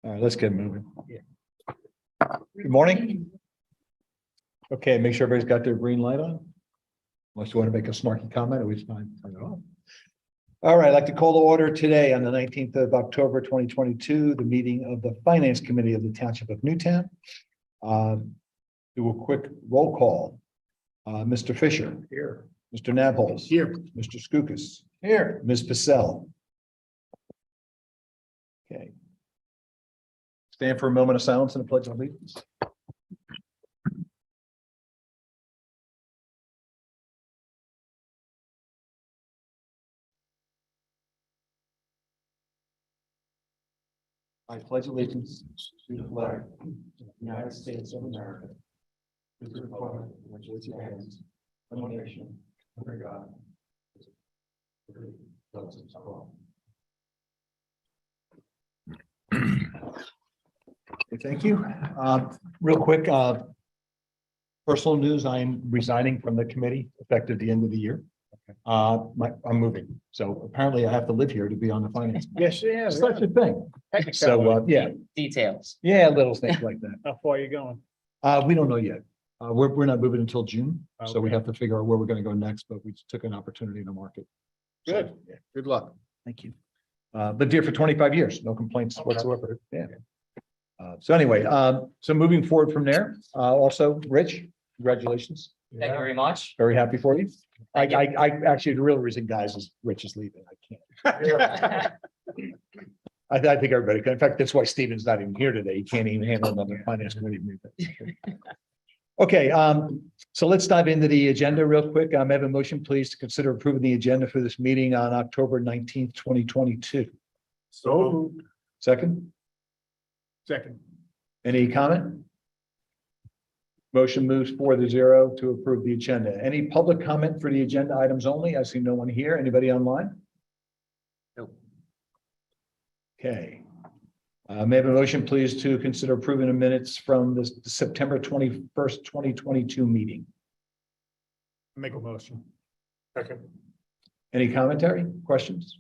All right, let's get moving. Good morning. Okay, make sure everybody's got their green light on. Unless you want to make a snarky comment, at least fine. All right, I'd like to call to order today on the 19th of October, 2022, the meeting of the Finance Committee of the Township of Newtown. Do a quick roll call. Mr. Fisher. Here. Mr. Nabholz. Here. Mr. Skoukis. Here. Ms. Pacell. Okay. Stand for a moment of silence and a pledge of allegiance. I pledge allegiance to the flag of the United States of America, to the republic which is stands, one nation, under God. Thank you. Real quick, personal news, I'm resigning from the committee effective the end of the year. I'm moving, so apparently I have to live here to be on the finance. Yes, yeah. Such a thing. So, yeah, Details. yeah, little things like that. How far are you going? We don't know yet. We're not moving until June, so we Okay. have to figure out where we're gonna go next, but we took an opportunity in the market. So, Good. yeah, good luck. Thank you. Lived here for 25 years, no complaints whatsoever. Yeah. So anyway, so moving forward from there, also, Rich, congratulations. Thank you very much. Very happy for you. Thank you. I actually, the real reason, guys, is Rich is leaving. I can't. I think everybody can. In fact, that's why Steven's not even here today. He can't even handle another finance committee meeting. Okay, so let's dive into the agenda real quick. I have a motion, please, to consider approving the agenda for this meeting on October 19th, 2022. So. Second, Second. any comment? Motion moves 4-0 to approve the agenda. Any public comment for the agenda items only? I see no one here. Anybody online? Nope. Okay. May I have a motion, please, to consider approving the minutes from the September 21st, 2022 meeting? Make a motion. Second. Any commentary, questions?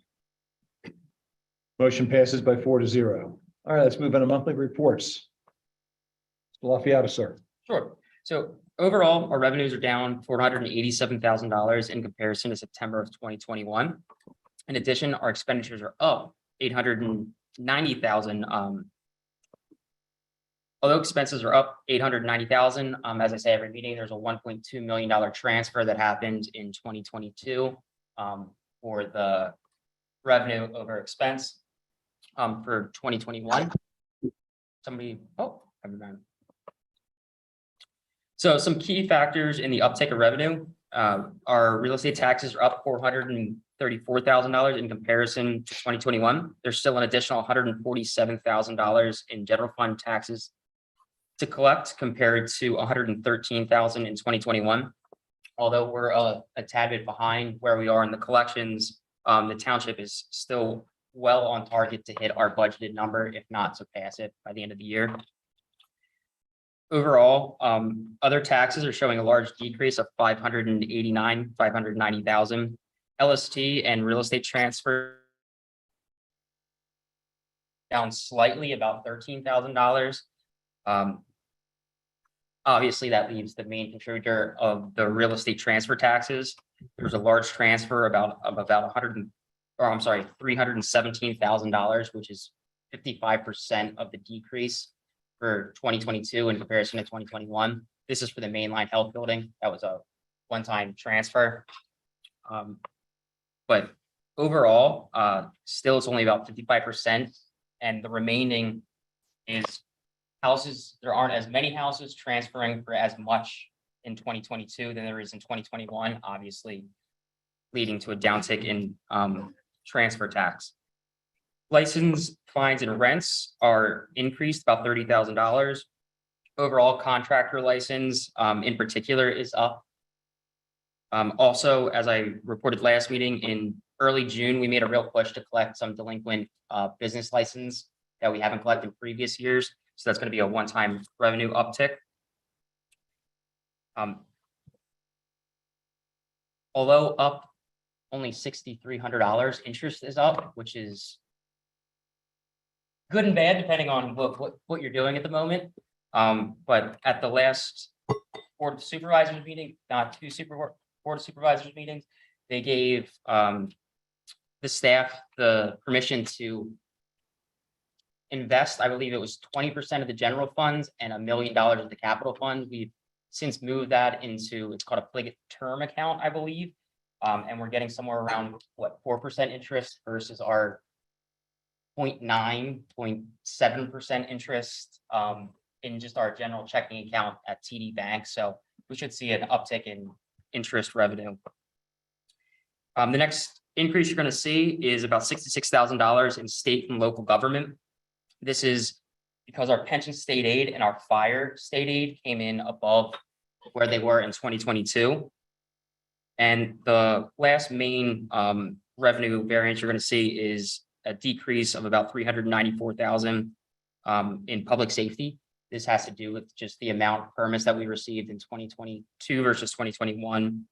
Motion passes by 4-0. All right, let's move on to monthly reports. Lafayette, sir. Sure. So overall, our revenues are down $487,000 in comparison to September of 2021. In addition, our expenditures are up $890,000. Although expenses are up $890,000, as I say every meeting, there's a $1.2 million transfer that happened in 2022 for the revenue over expense for 2021. Somebody, never mind. So some key factors in the uptick of revenue, our real estate taxes are up $434,000 in comparison to 2021. There's still an additional $147,000 in general fund taxes to collect compared to $113,000 in 2021. Although we're a tad bit behind where we are in the collections, the township is still well on target to hit our budgeted number, if not surpass it by the end of the year. Overall, other taxes are showing a large decrease of $590,000. LST and real estate transfer down slightly, about $13,000. Obviously, that leaves the main contributor of the real estate transfer taxes. There's a large transfer of about $317,000, which is 55% of the decrease for 2022 in comparison to 2021. This is for the mainline health building. That was a one-time transfer. But overall, still it's only about 55%, and the remaining is houses. There aren't as many houses transferring for as much in 2022 than there is in 2021, obviously leading to a downtick in transfer tax. License fines and rents are increased about $30,000. Overall contractor license in particular is up. Also, as I reported last meeting, in early June, we made a real push to collect some delinquent business license that we haven't collected in previous years. So that's going to be a one-time revenue uptick. Although up only $6,300, interest is up, which is good and bad, depending on what you're doing at the moment. But at the last Board of Supervisors meeting, not two Board of Supervisors meetings, they gave the staff the permission to invest, I believe it was 20% of the general funds and $1 million of the capital fund. We've since moved that into, it's called a Pliget term account, I believe. And we're getting somewhere around, what, 4% interest versus our 0.9, 0.7% interest in just our general checking account at TD Bank. So we should see an uptick in interest revenue. The next increase you're going to see is about $66,000 in state and local government. This is because our pension state aid and our fire state aid came in above where they were in 2022. And the last main revenue variance you're going to see is a decrease of about $394,000 in public safety. This has to do with just the amount of permits that we received in 2022 versus 2021.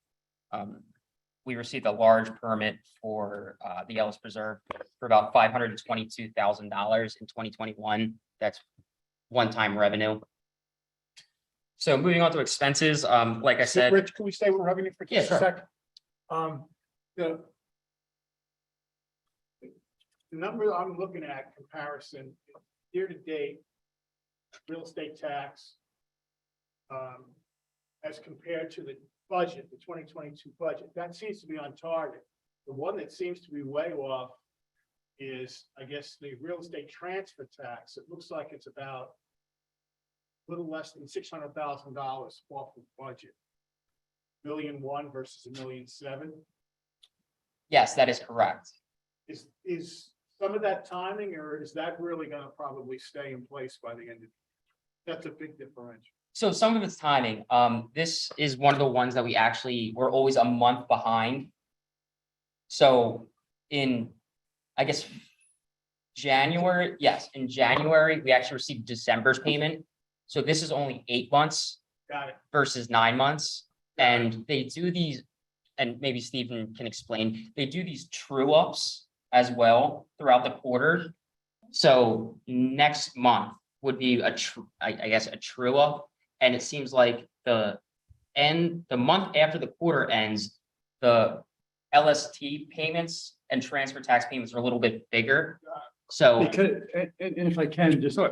We received a large permit for the Ellis Preserve for about $522,000 in 2021. That's one-time revenue. So moving on to expenses, like I said. Rich, can we stay with revenue for just a second? The number I'm looking at comparison, year to date, real estate tax, as compared to the budget, the 2022 budget, that seems to be on target. The one that seems to be way off is, I guess, the real estate transfer tax. It looks like it's about a little less than $600,000 off the budget. $1.1 million versus $1.7 million. Yes, that is correct. Is some of that timing, or is that really going to probably stay in place by the end of the year? That's a big differential. So some of it's timing. This is one of the ones that we're always a month behind. So in, I guess, January, yes, in January, we actually received December's payment. So this is only 8 months. Got it. Versus 9 months. And they do these, and maybe Stephen can explain, they do these true ups as well throughout the quarter. So next month would be I guess a true up. And it seems like the month after the quarter ends, the LST payments and transfer tax payments are a little bit bigger. So Because, and if I can, just, I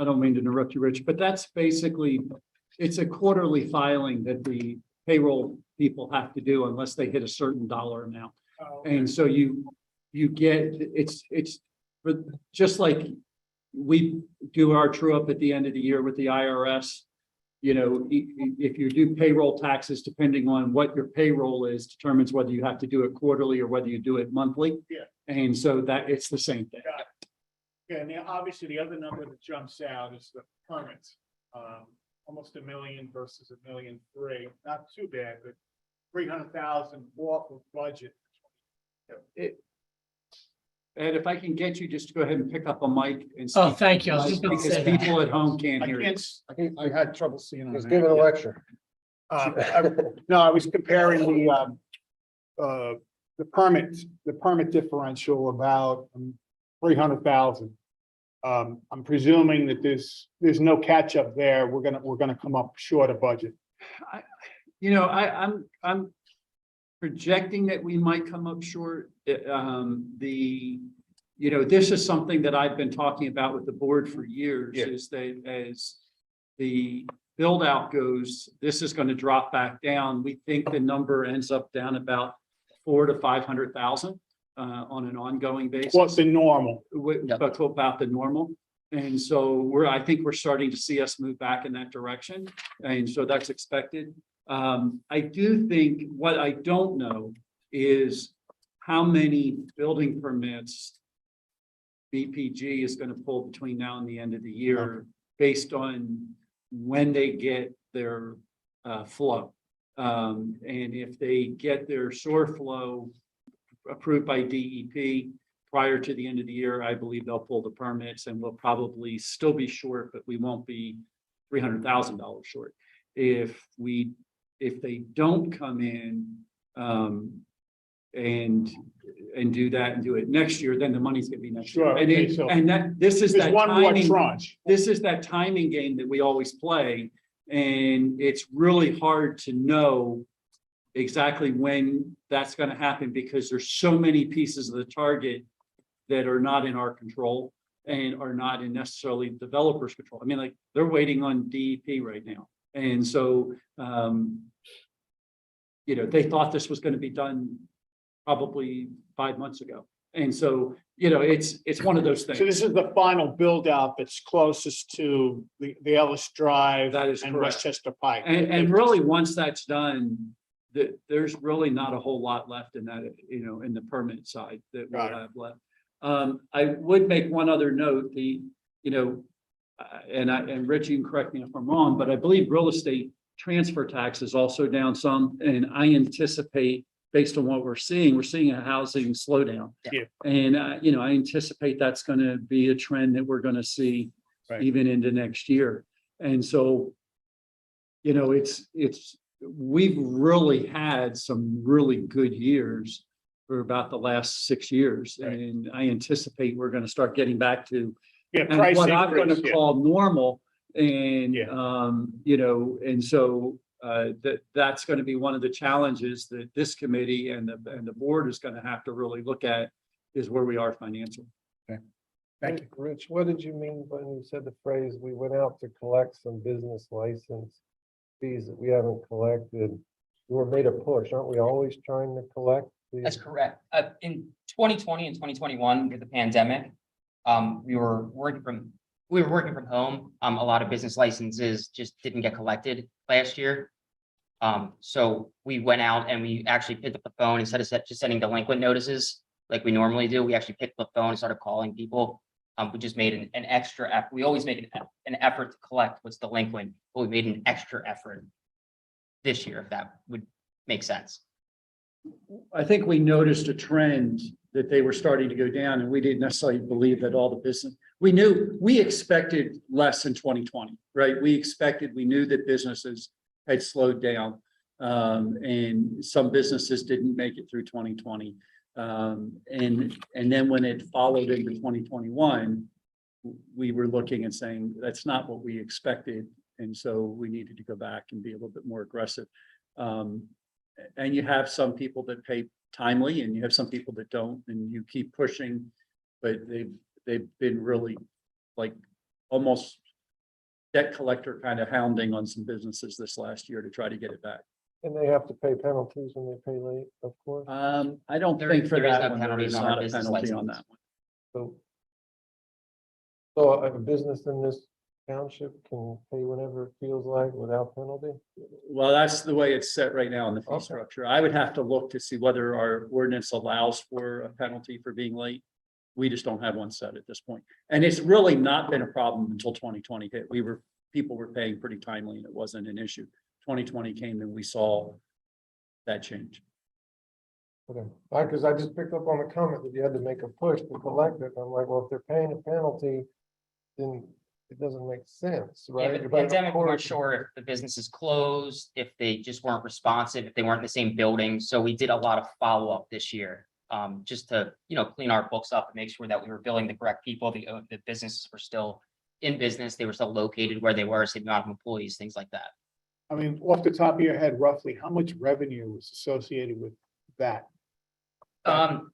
don't mean to interrupt you, Rich, but that's basically, it's a quarterly filing that the payroll people have to do unless they hit a certain dollar amount. Oh, And so you get, it's but just like we do our true up at the end of the year with the IRS. You know, if you do payroll taxes, depending on what your payroll is, determines whether you have to do it quarterly or whether you do it monthly. Yeah. And so that it's the same thing. Yeah, and obviously the other number that jumps out is the permits. Almost $1 million versus $1.3 million. Not too bad, but 300,000 off of budget. Ed, if I can get you just to go ahead and pick up a mic and Oh, speak, thank you. I was just gonna because say that. people at home can't I hear you. can't, I had trouble seeing on Just that. give it a lecture. No, I was comparing the permit differential about 300,000. I'm presuming that there's no catch up there. We're gonna come up short of budget. You know, I'm projecting that we might come up short. You know, this is something that I've been talking about with the board for years, Yeah. is that as the build out goes, this is going to drop back down. We think the number ends up down about 400,000 to 500,000 on an ongoing basis. What's the normal? But about the normal. And so I think we're starting to see us move back in that direction. And so that's expected. I do think what I don't know is how many building permits BPG is going to pull between now and the end of the year based on when they get their flow. And if they get their shore flow approved by DEP prior to the end of the year, I believe they'll pull the permits and we'll probably still be short, but we won't be $300,000 short. If they don't come in and do that and do it next year, then the money's gonna be next year. Sure, And okay, it, so and that, this is there's that one more timing, tranche. this is that timing game that we always play. And it's really hard to know exactly when that's gonna happen because there's so many pieces of the target that are not in our control and are not in necessarily developers' control. I mean, like, they're waiting on DEP right now. And so, you know, they thought this was gonna be done probably 5 months ago. And so, you know, it's one of those So things. this is the final build out that's closest to the Ellis Drive That is and correct. Westchester Pike. And really, once that's done, there's really not a whole lot left in that, you know, in the permit side that we'll Got it. have left. I would make one other note, you know, and Rich, you can correct me if I'm wrong, but I believe real estate transfer tax is also down some, and I anticipate, based on what we're seeing a housing slowdown. Yeah. And, you know, I anticipate that's gonna be a trend that we're gonna see Right. even into next year. And so, you know, we've really had some really good years for about the last 6 years. Right. And I anticipate we're gonna start getting back to Yeah, and price what I'm gonna increase, yeah. call normal. And, Yeah. you know, and so that's gonna be one of the challenges that this committee and the board is gonna have to really look at is where we are financially. Thank you. Rich, what did you mean when you said the phrase, we went out to collect some business license fees that we haven't collected? We were made a push, aren't we always trying to collect? That's correct. In 2020 and 2021, with the pandemic, we were working from home. A lot of business licenses just didn't get collected last year. So we went out and we actually picked up the phone instead of just sending delinquent notices like we normally do. We actually picked up the phone and started calling people. We just made an extra effort. We always make an effort to collect what's delinquent, but we made an extra effort this year, if that would make sense. I think we noticed a trend that they were starting to go down, and we didn't necessarily believe that all the business, we expected less in 2020, right? We knew that businesses had slowed down. And some businesses didn't make it through 2020. And then when it followed into 2021, we were looking and saying, that's not what we expected. And so we needed to go back and be a little bit more aggressive. And you have some people that pay timely and you have some people that don't, and you keep pushing, but they've been really like almost debt collector kind of hounding on some businesses this last year to try to get it back. And they have to pay penalties when they pay late, of course. I don't There- think for there is that no one, there penalties is on our not a business penalty on license. that one. So a business in this township can pay whenever it feels like without penalty? Well, that's the way it's set right now in the fee Okay. structure. I would have to look to see whether our ordinance allows for a penalty for being late. We just don't have one set at this point. And it's really not been a problem until 2020 hit. People were paying pretty timely and it wasn't an issue. 2020 came and we saw that change. Okay, because I just picked up on the comment that you had to make a push to collect it. I'm like, well, if they're paying a penalty, then it doesn't make sense, Yeah, right? but the But of pandemic, we weren't course- sure if the businesses closed, if they just weren't responsive, if they weren't in the same building. So we did a lot of follow-up this year. Just to, clean our books up and make sure that we were billing the correct people. The businesses were still in business. They were still located where they were, same amount of employees, things like that. I mean, off the top of your head, roughly, how much revenue is associated with that Not,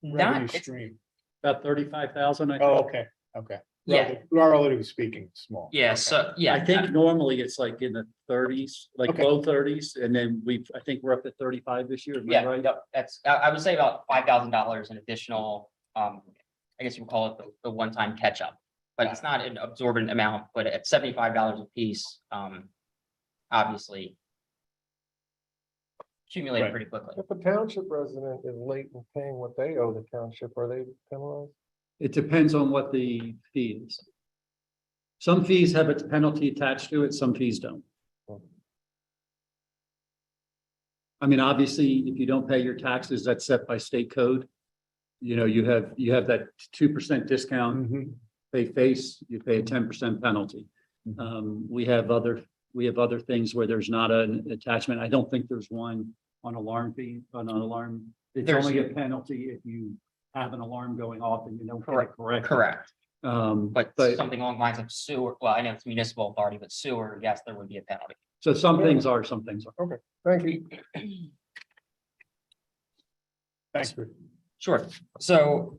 revenue it's- stream? About 35,000, I Oh, think. okay, okay. Yeah. Relatively speaking, small. yeah, Okay. so, yeah. I think normally it's like in the 30s, like Okay. low 30s, and then I think we're up at 35 this year. Am I Yeah, right? yep, I would say about $5,000 in additional, I guess you would call it the one-time catch-up. But it's not an absorbent amount, but at $75 a piece, obviously accumulated Right. pretty quickly. If a township resident is late in paying what they owe the township, are they penalized? It depends on what the fee is. Some fees have a penalty attached to it, some fees don't. I mean, obviously, if you don't pay your taxes, that's set by state code. You have that 2% discount, Mhm. pay face, you pay a 10% penalty. We have other things where there's not an attachment. I don't think there's one on alarm fee, on an alarm It's There's- only a penalty if you have an alarm going off and you don't get it correct. Correct. But But something along the lines of sewer, well, I know it's municipal authority, but sewer, yes, there would be a penalty. so some things are, some things are. Thank you. Thanks. Sure. So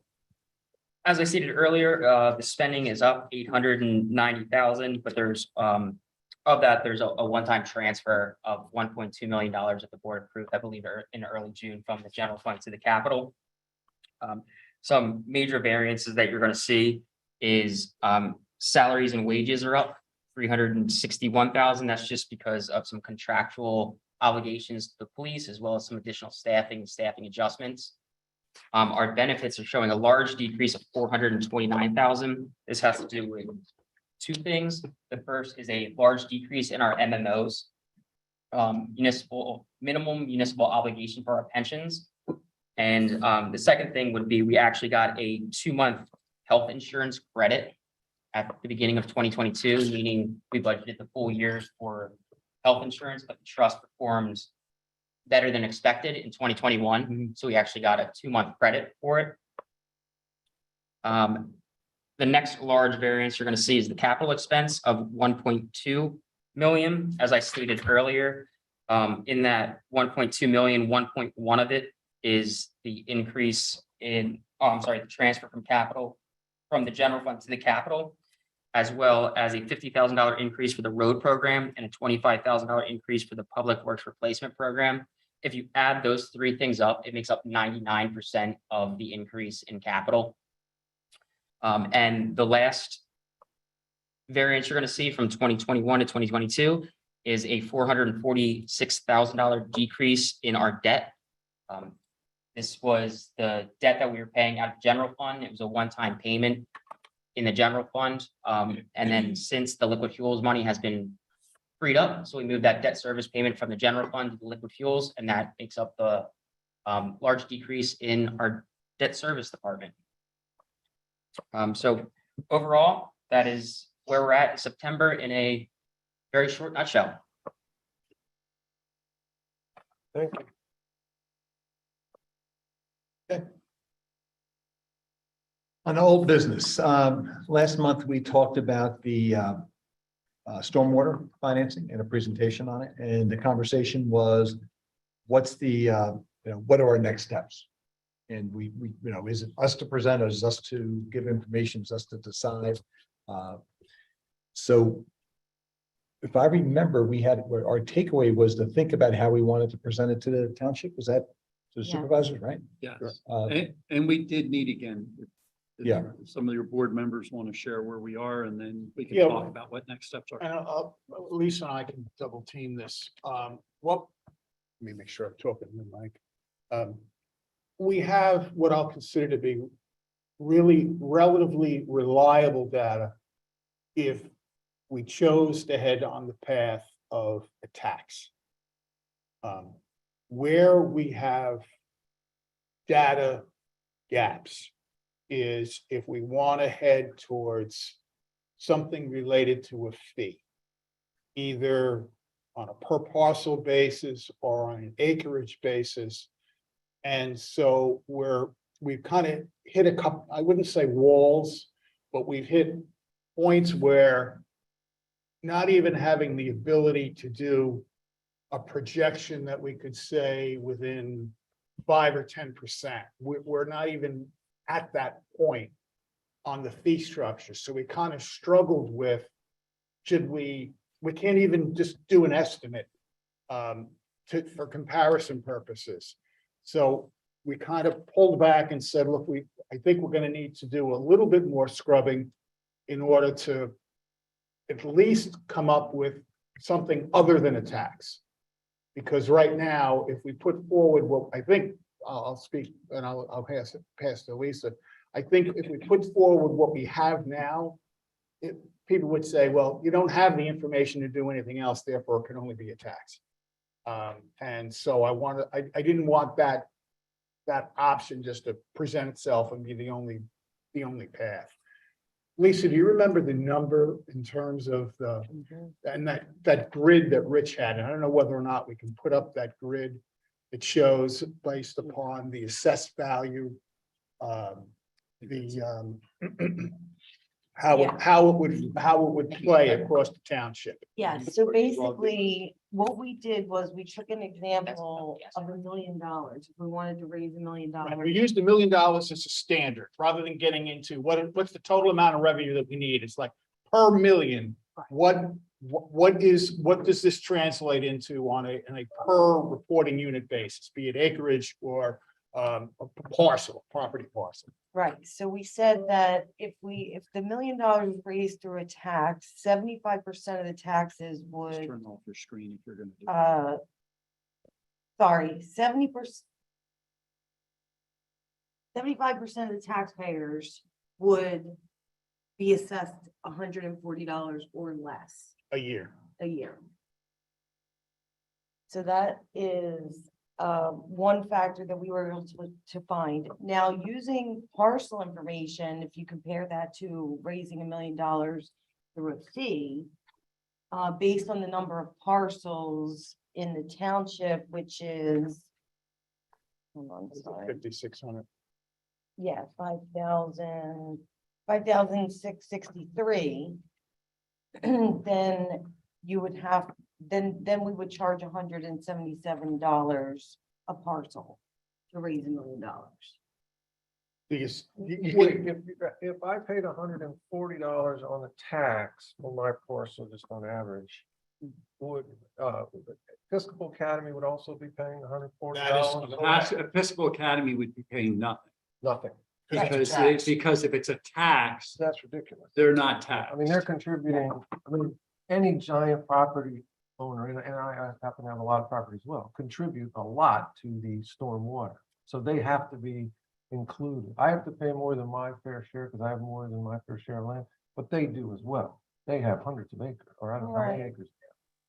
as I stated earlier, the spending is up 890,000, but there's, of that, there's a one-time transfer of $1.2 million that the board approved, I believe, in early June from the general fund to the capital. Some major variances that you're going to see is, salaries and wages are up 361,000. That's just because of some contractual obligations to the police, as well as some additional staffing and staffing adjustments. Our benefits are showing a large decrease of 429,000. This has to do with two things. The first is a large decrease in our MMOs, minimum municipal obligation for our pensions. And the second thing would be, we actually got a 2-month health insurance credit at the beginning of 2022, meaning we budgeted the full years for health insurance, but the trust performed better than expected in 2021. So we actually got a 2-month credit for it. The next large variance you're going to see is the capital expense of 1.2 million. As I stated earlier, in that 1.2 million, 1.1 of it is the increase in, the transfer from the general fund to the capital, as well as a $50,000 increase for the road program and a $25,000 increase for the public works replacement program. If you add those three things up, it makes up 99% of the increase in capital. And the last variance you're going to see from 2021 to 2022 is a $446,000 decrease in our debt. This was the debt that we were paying out of the general fund. It was a one-time payment in the general fund. And then since the liquid fuels money has been freed up, so we moved that debt service payment from the general fund to the liquid fuels, and that makes up the large decrease in our debt service department. So overall, that is where we're at in September in a very short nutshell. Thank you. On old business, last month we talked about the stormwater financing and a presentation on it, and the conversation was, what's the, what are our next steps? And we, is it us to present, or is it us to give information, is it us to decide? So if I remember, we had, our takeaway was to think about how we wanted to present it to the township. Was that to the Yeah. supervisors, right? Yes, Uh, and we did meet again. If Yeah. Some of your board members want to share where we are, and then we can Yeah. talk about what next steps are. And Lisa and I can double team this. Let me make sure I'm talking to Mike. We have what I'll consider to be really relatively reliable data if we chose to head on the path of a tax. Where we have data gaps is if we want to head towards something related to a fee, either on a per parcel basis or on an acreage basis. And so we've kind of hit a couple, I wouldn't say walls, but we've hit points where not even having the ability to do a projection that we could say within 5 or 10%. We're not even at that point on the fee structure. So we kind of struggled with, we can't even just do an estimate for comparison purposes. So we kind of pulled back and said, look, I think we're going to need to do a little bit more scrubbing in order to at least come up with something other than a tax. Because right now, if we put forward what I think, I'll speak and I'll pass to Lisa. I think if we put forward what we have now, people would say, well, you don't have the information to do anything else, therefore it can only be a tax. And so I didn't want that option just to present itself and be the only path. Lisa, do you remember the number in terms of and that grid that Rich had? And I don't know whether or not we can put up that grid It shows based upon the assessed value, how it would play across the township. Yeah, so basically, what we did was we took an example of $1 million. If we wanted to raise $1 million. Right, we used $1 million as a standard, rather than getting into what's the total amount of revenue that we need. It's like per million. What does this translate into on a per reporting unit basis, be it acreage or a property parcel? Right, so we said that if the $1 million was raised through a tax, 75% of the taxes Just would, turn off your screen if you're gonna do. sorry, 70%. 75% of the taxpayers would be assessed $140 or less A year. a year. So that is one factor that we were able to find. Now, using parcel information, if you compare that to raising $1 million through a fee, based on the number of parcels in the township, which is, hold on, sorry. 5,600. Yeah, 5,663. Then you would have, then we would charge $177 a parcel to raise $1 million. Because you Wait, can, if I paid $140 on the tax for my parcel, just on average, would, Episcopal Academy would also be paying $140? Episcopal Academy would be paying nothing, Nothing. because if it's a tax, That's ridiculous. they're not taxed. I mean, they're contributing, any giant property owner, and I happen to have a lot of property as well, contribute a lot to the stormwater. So they have to be included. I have to pay more than my fair share because I have more than my fair share of land, but they do as well. They have hundreds of acres, or I don't know how many Right. acres.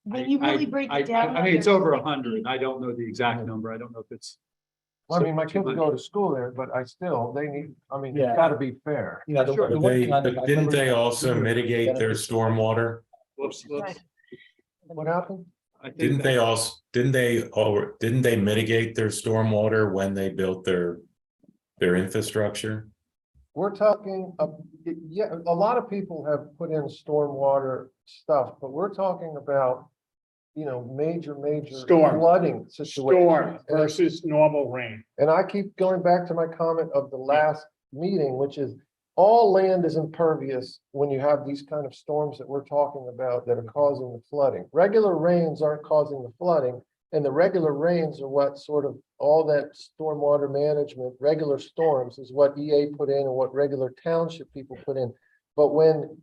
When you really break it down. I mean, it's over there's 100. I don't know the exact number. I don't know if it's. Well, I mean, my kids go to school there, but they need, it's Yeah. gotta be fair. You know, the Sure. one But thing I think I've didn't never- they also mitigate their stormwater? Whoops, Right. What happened? I think Didn't that- they also, didn't they mitigate their stormwater when they built their infrastructure? We're talking, yeah, a lot of people have put in stormwater stuff, but we're talking about, major Storm. flooding storm situations. versus normal rain. And I keep going back to my comment of the last meeting, which is all land is impervious when you have these kind of storms that we're talking about that are causing the flooding. Regular rains aren't causing the flooding, and the regular rains are what sort of all that stormwater management, regular storms is what EA put in and what regular township people put in. But when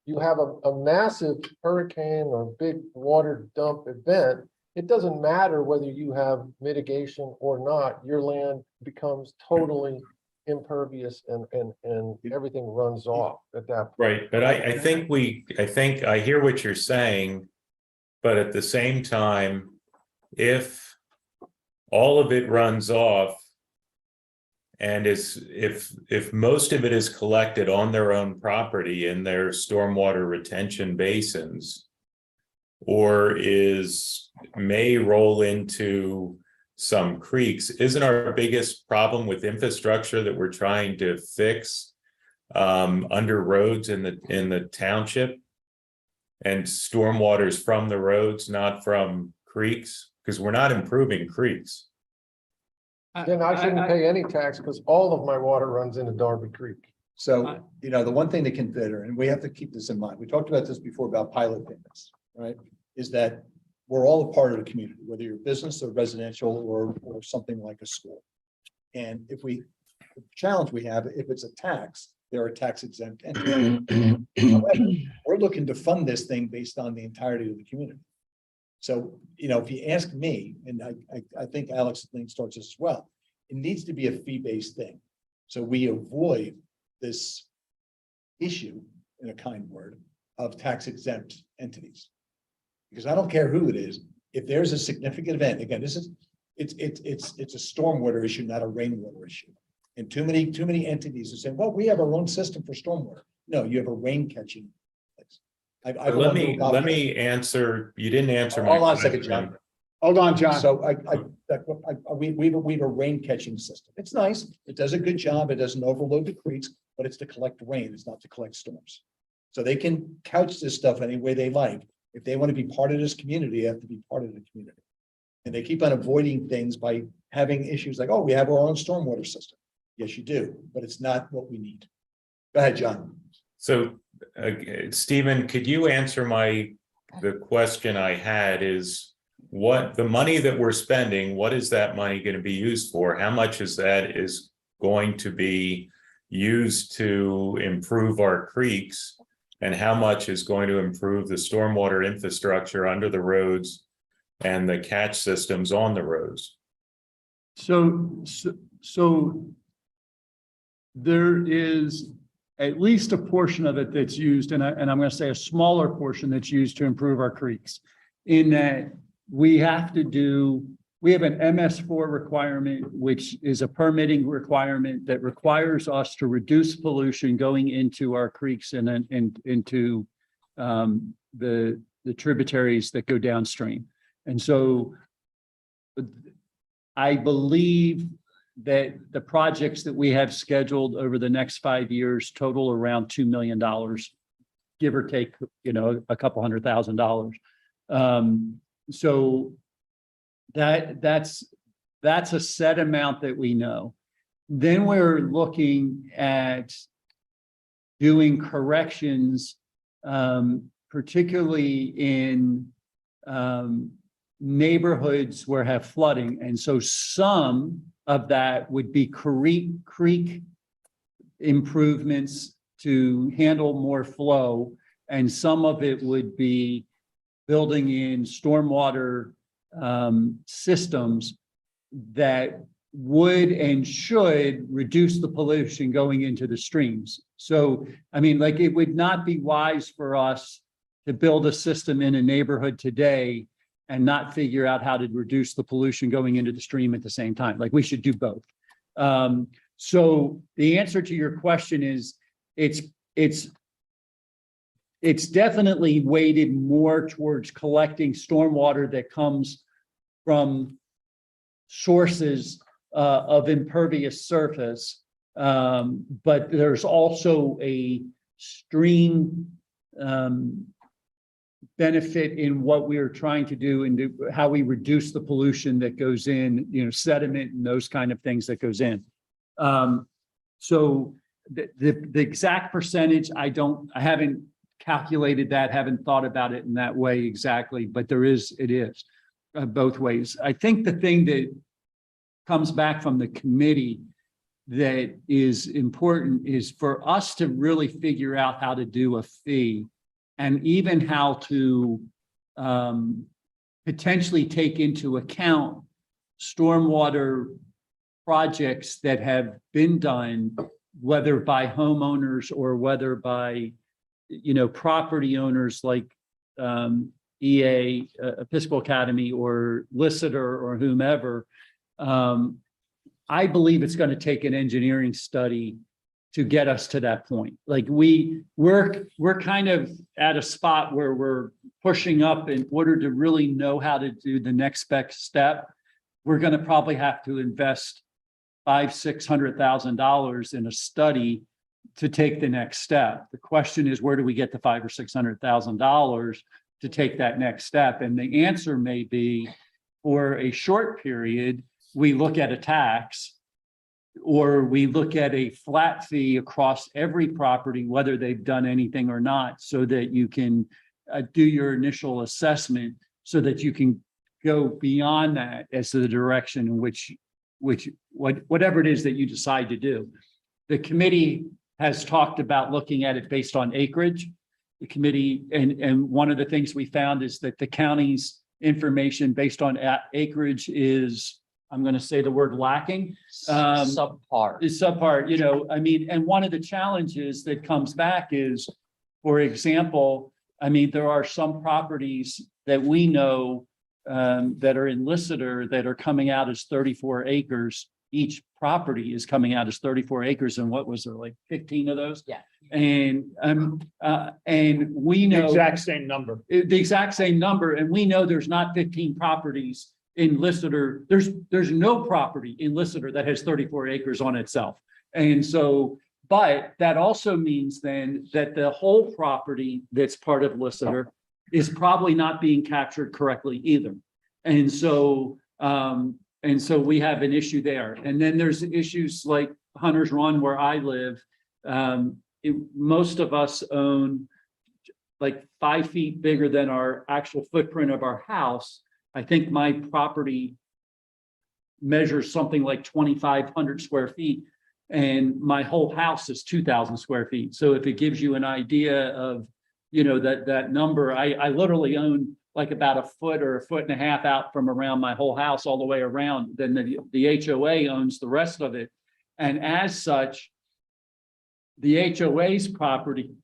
you have a massive hurricane or big water dump event, it doesn't matter whether you have mitigation or not, your land becomes totally impervious and everything runs off at that point. Right, but I think I hear what you're saying. But at the same time, if all of it runs off, and if most of it is collected on their own property in their stormwater retention basins, or may roll into some creeks, isn't our biggest problem with infrastructure that we're trying to fix under roads in the township? And stormwaters from the roads, not from creeks, because we're not improving creeks. Then I shouldn't pay any tax because all of my water runs into Darby Creek. So, the one thing to consider, and we have to keep this in mind, we talked about this before about pilot payments, right? Is that we're all a part of the community, whether you're business or residential or something like a school. And the challenge we have, if it's a tax, they're a tax exempt entity. However, we're looking to fund this thing based on the entirety of the community. So, if you ask me, and I think Alex Lane starts this as well, it needs to be a fee-based thing. So we avoid this issue, in a kind word, of tax exempt entities. Because I don't care who it is, if there's a significant event, again, it's a stormwater issue, not a rainwater issue. And too many entities are saying, well, we have our own system for stormwater. No, you have a rain catching place. Let me answer, you didn't answer my Hold on a second, question. John. Hold on, John. So we have a rain catching system. It's nice. It does a good job. It doesn't overload the creeks, but it's to collect rain. It's not to collect storms. So they can couch this stuff any way they like. If they want to be part of this community, they have to be part of the community. And they keep on avoiding things by having issues like, oh, we have our own stormwater system. Yes, you do, but it's not what we need. Go ahead, John. So, Stephen, could you answer the question I had is what the money that we're spending, what is that money going to be used for? How much is going to be used to improve our creeks? And how much is going to improve the stormwater infrastructure under the roads and the catch systems on the roads? So there is at least a portion of it that's used, and I'm going to say a smaller portion that's used to improve our creeks. In that we have an MS4 requirement, which is a permitting requirement that requires us to reduce pollution going into our creeks and into the tributaries that go downstream. And so I believe that the projects that we have scheduled over the next 5 years total around $2 million, give or take, a couple $100,000. So that's a set amount that we know. Then we're looking at doing corrections, particularly in neighborhoods where have flooding. And so some of that would be creek improvements to handle more flow. And some of it would be building in stormwater systems that would and should reduce the pollution going into the streams. So, I mean, like, it would not be wise for us to build a system in a neighborhood today and not figure out how to reduce the pollution going into the stream at the same time. Like, we should do both. So the answer to your question is it's definitely weighted more towards collecting stormwater that comes from sources of impervious surface. But there's also a stream benefit in what we are trying to do and how we reduce the pollution that goes in, sediment and those kind of things that goes in. So the exact percentage, I haven't calculated that, haven't thought about it in that way exactly, but it is both ways. I think the thing that comes back from the committee that is important is for us to really figure out how to do a fee and even how to potentially take into account stormwater projects that have been done, whether by homeowners or whether by, property owners like EA, Episcopal Academy, or Lissitor, or whomever. I believe it's going to take an engineering study to get us to that point. Like, we're kind of at a spot where we're pushing up in order to really know how to do the next best step. We're going to probably have to invest $500,000-$600,000 in a study to take the next step. The question is, where do we get the $500,000 or $600,000 to take that next step? And the answer may be, for a short period, we look at a tax, or we look at a flat fee across every property, whether they've done anything or not, so that you can do your initial assessment, so that you can go beyond that as to the direction in which whatever it is that you decide to do. The committee has talked about looking at it based on acreage. The committee, and one of the things we found is that the county's information based on acreage is, I'm going to say the word lacking. Subpar. Is subpar, and one of the challenges that comes back is, for example, there are some properties that we know that are in Lissitor that are coming out as 34 acres. Each property is coming out as 34 acres. And what was there, like 15 of those? Yeah. And we The know. exact same number. The exact same number, and we know there's not 15 properties in Lister. There's no property in Lister that has 34 acres on itself. And so, but that also means then that the whole property that's part of Lister is probably not being captured correctly either. And so we have an issue there. And then there's issues like Hunter's Run where I live. Most of us own like 5 feet bigger than our actual footprint of our house. I think my property measures something like 2,500 square feet and my whole house is 2,000 square feet. So if it gives you an idea of, that number, I literally own like about a foot or a foot and a half out from around my whole house all the way around. Then the HOA owns the rest of it. And as such, the HOA's property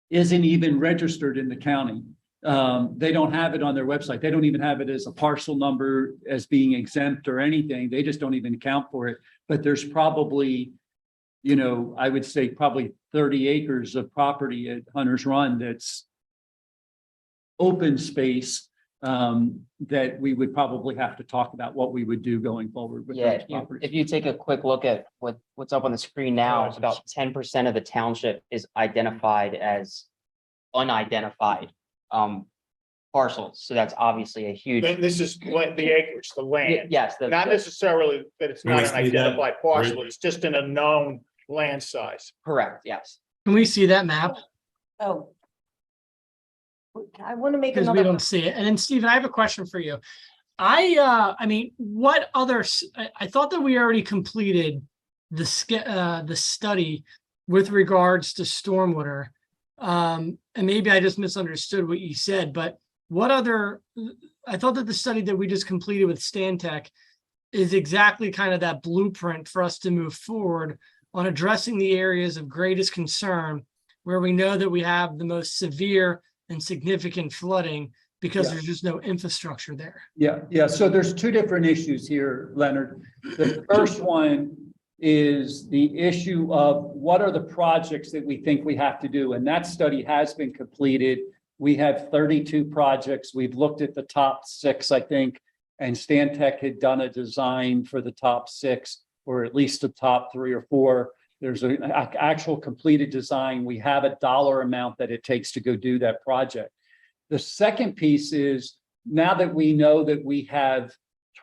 isn't even registered in the county. They don't have it on their website. They don't even have it as a parcel number as being exempt or anything. They just don't even account for it. But there's probably, I would say probably 30 acres of property at Hunter's Run that's open space that we would probably have to talk about what we would do going forward with Yeah, those properties. if you take a quick look at what's up on the screen now, it's about 10% of the township is identified as unidentified parcels. So that's obviously a huge. Then this is the acreage, the land. Yes. Not necessarily that it's not Can we an see that? identified parcel, it's just an unknown land size. Correct, yes. Can we see that map? Oh. I want to make Because we another, don't see it. And then Stephen, I have a question for you. I mean, what others, I thought that we already completed the study with regards to stormwater. And maybe I just misunderstood what you said, but what other, I thought that the study that we just completed with Stantec is exactly kind of that blueprint for us to move forward on addressing the areas of greatest concern where we know that we have the most severe and significant flooding because Yeah. there's just no infrastructure there. Yeah. So there's two different issues here, Leonard. The first one is the issue of what are the projects that we think we have to do? And that study has been completed. We have 32 projects. We've looked at the top 6, I think, and Stantec had done a design for the top 6, or at least the top 3 or 4. There's an actual completed design. We have a dollar amount that it takes to go do that project. The second piece is now that we know that we have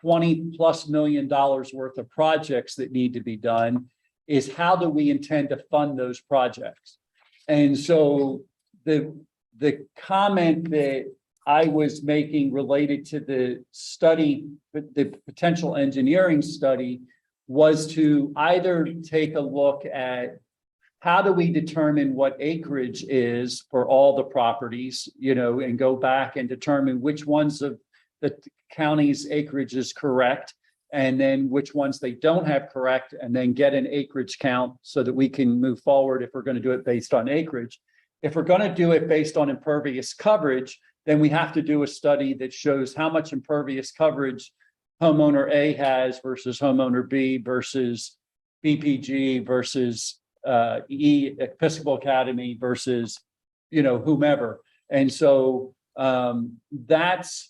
$20+ million worth of projects that need to be done, is how do we intend to fund those projects? And so the comment that I was making related to the study, the potential engineering study, was to either take a look at how do we determine what acreage is for all the properties, and go back and determine which ones of the county's acreage is correct, and then which ones they don't have correct, and then get an acreage count so that we can move forward if we're going to do it based on acreage. If we're going to do it based on impervious coverage, then we have to do a study that shows how much impervious coverage homeowner A has versus homeowner B versus BPG versus Episcopal Academy versus, whomever. And so that's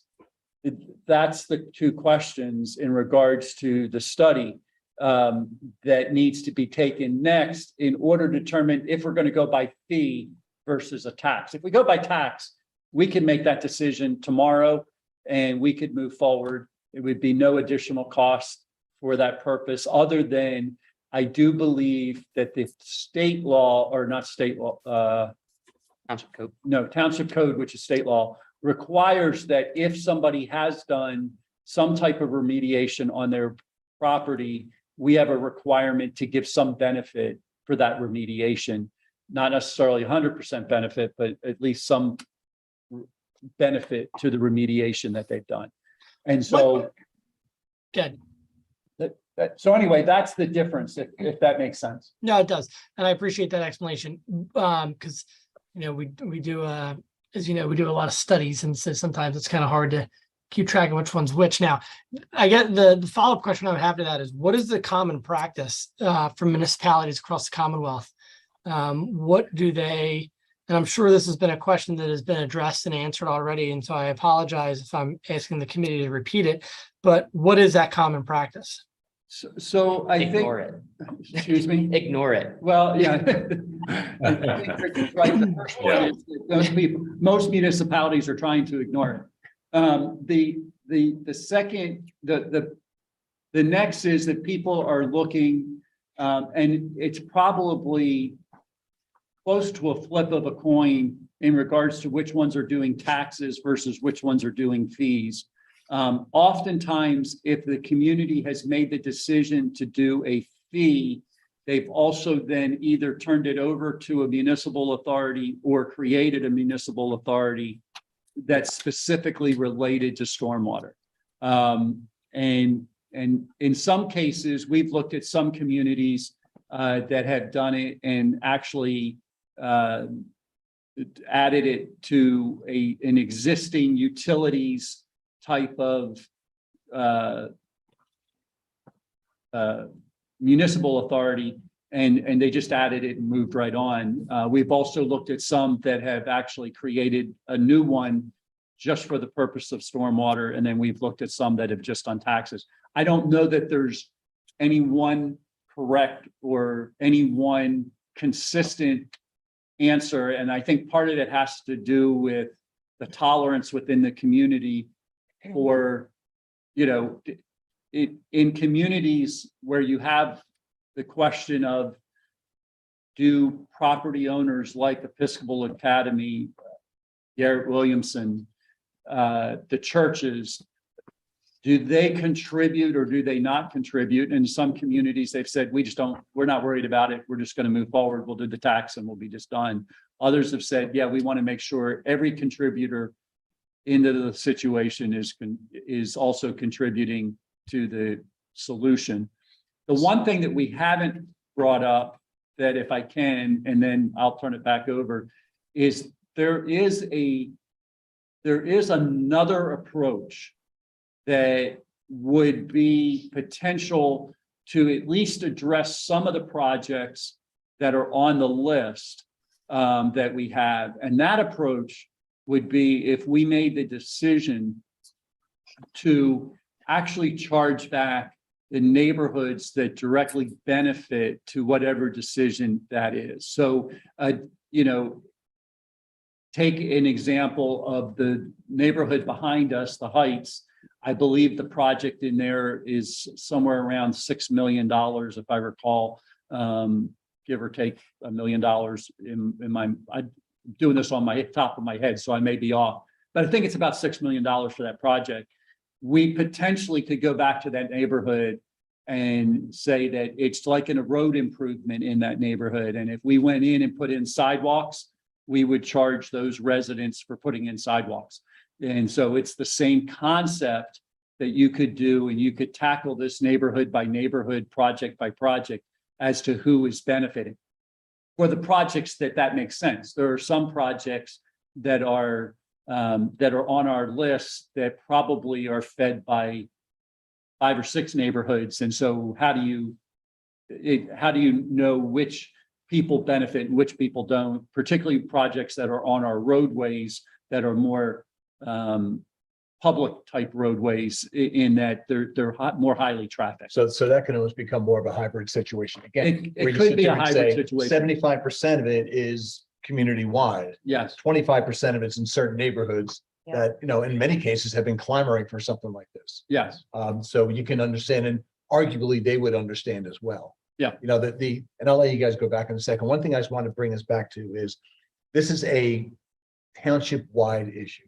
the two questions in regards to the study that needs to be taken next in order to determine if we're going to go by fee versus a tax. If we go by tax, we can make that decision tomorrow and we could move forward. It would be no additional cost for that purpose, other than I do believe that the state law, or not state law, Township code. no, township code, which is state law, requires that if somebody has done some type of remediation on their property, we have a requirement to give some benefit for that remediation. Not necessarily 100% benefit, but at least some benefit to the remediation that they've done. And so, Good. so anyway, that's the difference, if that makes sense. No, it does. And I appreciate that explanation. Because, we do, as you know, we do a lot of studies, and so sometimes it's kind of hard to keep track of which one's which. Now, I get the follow-up question I would have to that is, what is the common practice for municipalities across the Commonwealth What do they, and I'm sure this has been a question that has been addressed and answered already, and so I apologize if I'm asking the committee to repeat it, but what is that common practice? So I think, Ignore it. excuse me? Ignore it. Well, yeah. I think Richard's right. The first one is that those people, most municipalities are trying to ignore it. The second, the next is that people are looking, and it's probably close to a flip of a coin in regards to which ones are doing taxes versus which ones are doing fees. Oftentimes, if the community has made the decision to do a fee, they've also then either turned it over to a municipal authority or created a municipal authority that's specifically related to stormwater. And in some cases, we've looked at some communities that have done it and actually added it to an existing utilities type of municipal authority, and they just added it and moved right on. We've also looked at some that have actually created a new one just for the purpose of stormwater, and then we've looked at some that have just done taxes. I don't know that there's any one correct or any one consistent answer, and I think part of it has to do with the tolerance within the community for, you know, in communities where you have the question of, do property owners like Episcopal Academy, Garrett Williamson, the churches, do they contribute or do they not contribute? In some communities, they've said, we're not worried about it. We're just going to move forward. We'll do the tax and we'll be just done. Others have said, yeah, we want to make sure every contributor into the situation is also contributing to the solution. The one thing that we haven't brought up, that if I can, and then I'll turn it back over, is there is another approach that would be potential to at least address some of the projects that are on the list that we have. And that approach would be if we made the decision to actually charge back the neighborhoods that directly benefit to whatever decision that is. So, you know, take an example of the neighborhood behind us, the Heights. I believe the project in there is somewhere around $6 million, if I recall, give or take $1 million in my, I'm doing this on my top of my head, so I may be off, but I think it's about $6 million for that project. We potentially could go back to that neighborhood and say that it's like a road improvement in that neighborhood. And if we went in and put in sidewalks, we would charge those residents for putting in sidewalks. And so it's the same concept that you could do, and you could tackle this neighborhood by neighborhood, project by project, as to who is benefiting. For the projects that makes sense. There are some projects that are on our list that probably are fed by 5 or 6 neighborhoods. And so how do you know which people benefit and which people don't, particularly projects that are on our roadways that are more public type roadways in that they're more highly trafficked. So that can almost become more of a hybrid situation again. It could be a hybrid situation. 75% of it is community wide. Yes. 25% of it's in certain neighborhoods Yeah. that, you know, in many cases have been clamoring for something like this. Yes. So you can understand, and arguably they would understand as well. Yeah. You know, and I'll let you guys go back in a second. One thing I just want to bring us back to is this is a township wide issue.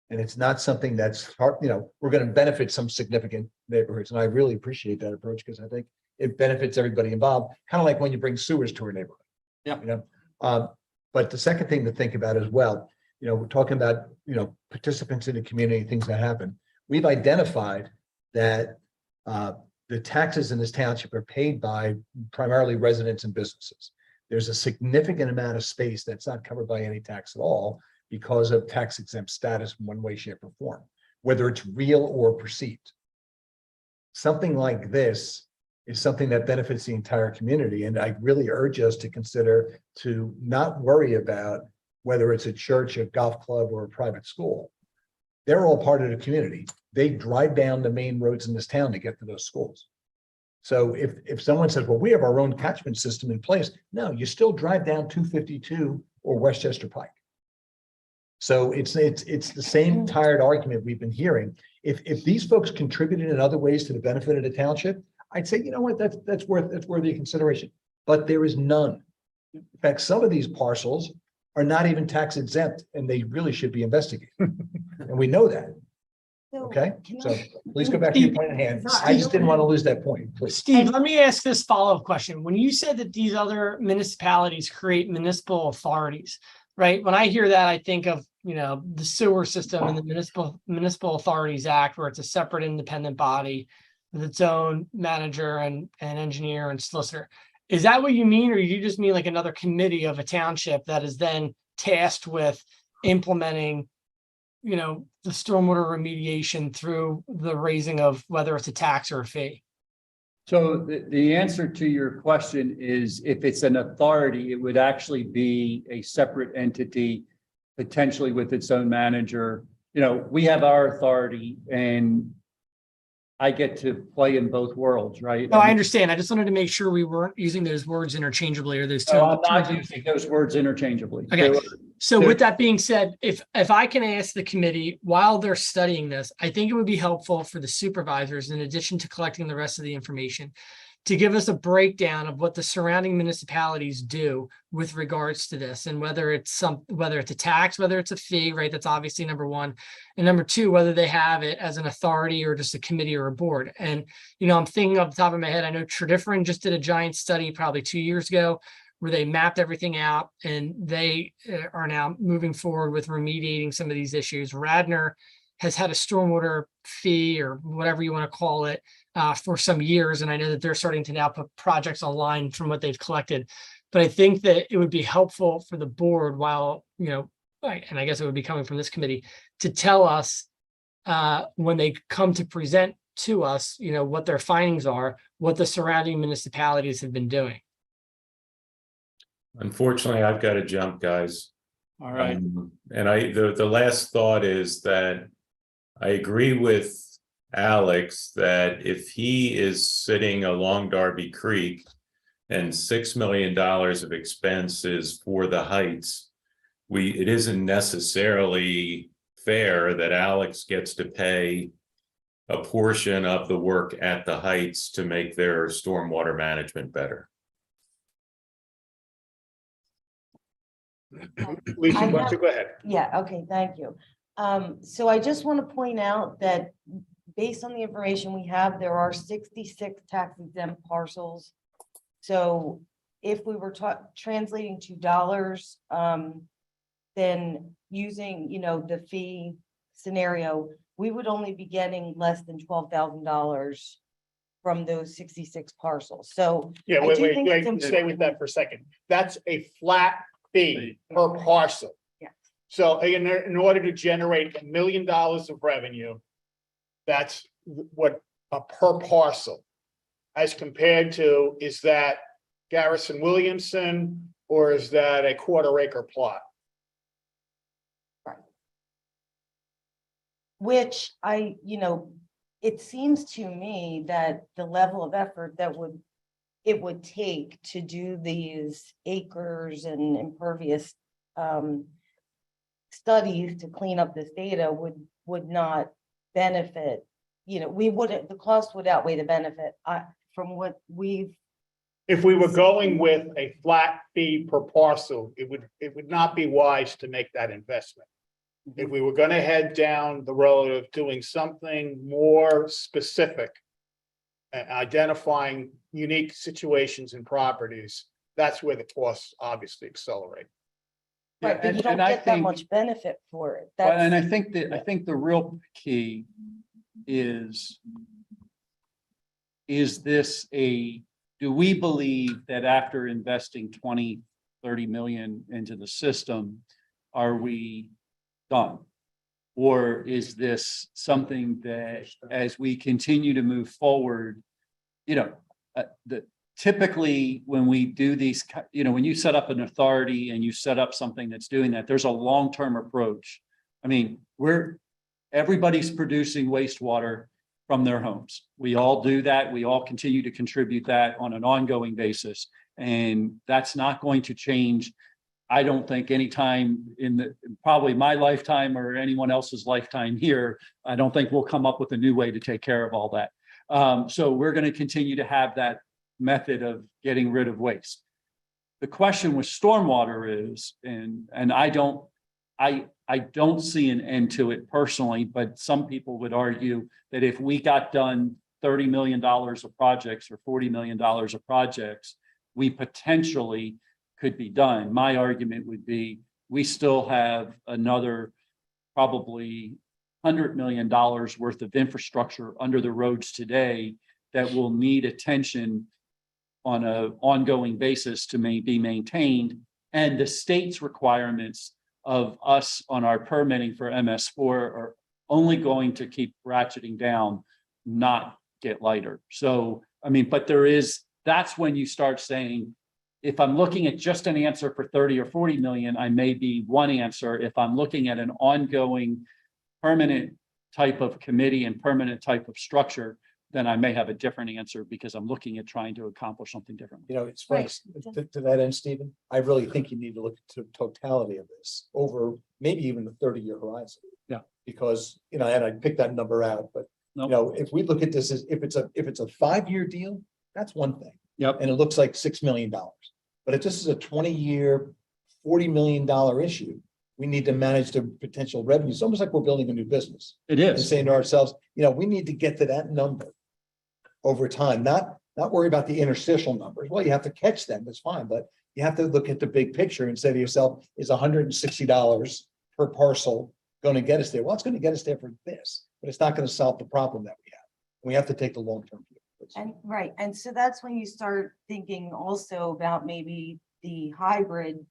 And it's not something that's hard, you know, we're going to benefit some significant neighborhoods. And I really appreciate that approach because I think it benefits everybody involved, kind of like when you bring sewers to a neighborhood. Yeah. You know, but the second thing to think about as well, you know, we're talking about, you know, participants in the community, things that happen. We've identified that the taxes in this township are paid by primarily residents and businesses. There's a significant amount of space that's not covered by any tax at all because of tax exempt status in one way, shape, or form, whether it's real or perceived. Something like this is something that benefits the entire community. And I really urge us to consider to not worry about whether it's a church, a golf club, or a private school. They're all part of the community. They drive down the main roads in this town to get to those schools. So if someone says, well, we have our own catchment system in place, no, you still drive down 252 or Westchester Pike. So it's the same tired argument we've been hearing. If these folks contributed in other ways to the benefit of the township, I'd say, you know what, that's worthy of consideration. But there is none. In fact, some of these parcels are not even tax exempt, and they really should be investigated. And we know that. So Okay, can so I- please go back to your point at hand. I just didn't want to lose that point, please. Steve, let me ask this follow-up question. When you said that these other municipalities create municipal authorities, right? When I hear that, I think of, the sewer system and the Municipal Authorities Act, where it's a separate independent body with its own manager and engineer and solicitor. Is that what you mean, or you just mean like another committee of a township that is then tasked with implementing, the stormwater remediation through the raising of whether it's a tax or a fee? So the answer to your question is, if it's an authority, it would actually be a separate entity, potentially with its own manager. We have our authority, and I get to play in both worlds, right? No, I understand. I just wanted to make sure we weren't using those words interchangeably, or those two. No, I'm not using those words interchangeably. Okay. So to- with that being said, if I can ask the committee while they're studying this, I think it would be helpful for the supervisors, in addition to collecting the rest of the information, to give us a breakdown of what the surrounding municipalities do with regards to this, and whether it's a tax, whether it's a fee, right? That's obviously number one. And number two, whether they have it as an authority or just a committee or a board. And, I'm thinking off the top of my head, I know Tredyffrin just did a giant study probably 2 years ago, where they mapped everything out, and they are now moving forward with remediating some of these issues. Radnor has had a stormwater fee, or whatever you want to call it, for some years. And I know that they're starting to now put projects online from what they've collected. But I think that it would be helpful for the board, while, and I guess it would be coming from this committee, to tell us when they come to present to us, what their findings are, what the surrounding municipalities have been doing. Unfortunately, I've got to jump, guys. All right. And the last thought is that I agree with Alex that if he is sitting along Darby Creek and $6 million of expenses for the Heights, it isn't necessarily fair that Alex gets to pay a portion of the work at the Heights to make their stormwater management better. Lisa, I why don't you go ahead? Yeah, okay, thank you. So I just want to point out that based on the information we have, there are 66 tax exempt parcels. So if we were translating to dollars, then using, the fee scenario, we would only be getting less than $12,000 from those 66 parcels. So Yeah, I wait, do wait, think it's wait, stay with that for a second. That's a flat fee Mm-hmm. per parcel. Yeah. So in order to generate $1 million of revenue, that's what a per parcel. As compared to, is that Garrison Williamson, or is that a quarter acre plot? which it seems to me that the level of effort that it would take to do these acres and impervious studies to clean up this data would not benefit, the cost would outweigh the benefit. From what we've. If we were going with a flat fee per parcel, it would not be wise to make that investment. If we were gonna head down the road of doing something more specific, identifying unique situations and properties, that's where the costs obviously accelerate. Right, but you don't get that much benefit for it. And I That's, think the real key is this do we believe that after investing 20, 30 million into the system, are we done? Or is this something that as we continue to move forward, typically, when we do these, when you set up an authority and you set up something that's doing that, there's a long-term approach. I mean, everybody's producing wastewater from their homes. We all do that. We all continue to contribute that on an ongoing basis. And that's not going to change. I don't think anytime in probably my lifetime or anyone else's lifetime here, I don't think we'll come up with a new way to take care of all that. So we're going to continue to have that method of getting rid of waste. The question with stormwater is, and I don't see an end to it personally, but some people would argue that if we got done $30 million of projects or $40 million of projects, we potentially could be done. My argument would be we still have another probably $100 million worth of infrastructure under the roads today that will need attention on an ongoing basis to be maintained. And the state's requirements of us on our permitting for MS4 are only going to keep ratcheting down, not get lighter. So, I mean, but that's when you start saying, if I'm looking at just an answer for 30 or 40 million, I may be one answer. If I'm looking at an ongoing permanent type of committee and permanent type of structure, then I may have a different answer because I'm looking at trying to accomplish something different. It's funny, to that end, Stephen, I really think you need to look at the totality of this over maybe even the 30-year horizon. Yeah. Because, and I picked that number out, but if we look at this as if it's a 5-year deal, that's one thing. Yep. And it looks like $6 million. But if this is a 20-year, $40 million issue, we need to manage the potential revenue. It's almost like we're building a new business. It And is. saying to ourselves, we need to get to that number over time, not worry about the interstitial numbers. Well, you have to catch them, that's fine, but you have to look at the big picture and say to yourself, is $160 per parcel going to get us there? Well, it's going to get us there for this, but it's not going to solve the problem that we have. We have to take the long-term view. And right, and so that's when you start thinking also about maybe the hybrid,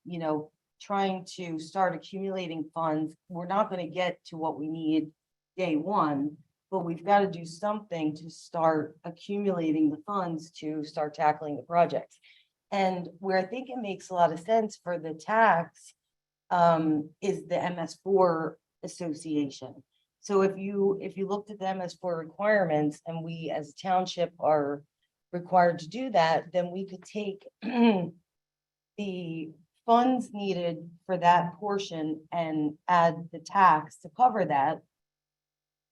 trying to start accumulating funds. We're not going to get to what we need day one, but we've got to do something to start accumulating the funds to start tackling the projects. And where I think it makes a lot of sense for the tax is the MS4 association. So if you looked at the MS4 requirements and we as a township are required to do that, then we could take the funds needed for that portion and add the tax to cover that.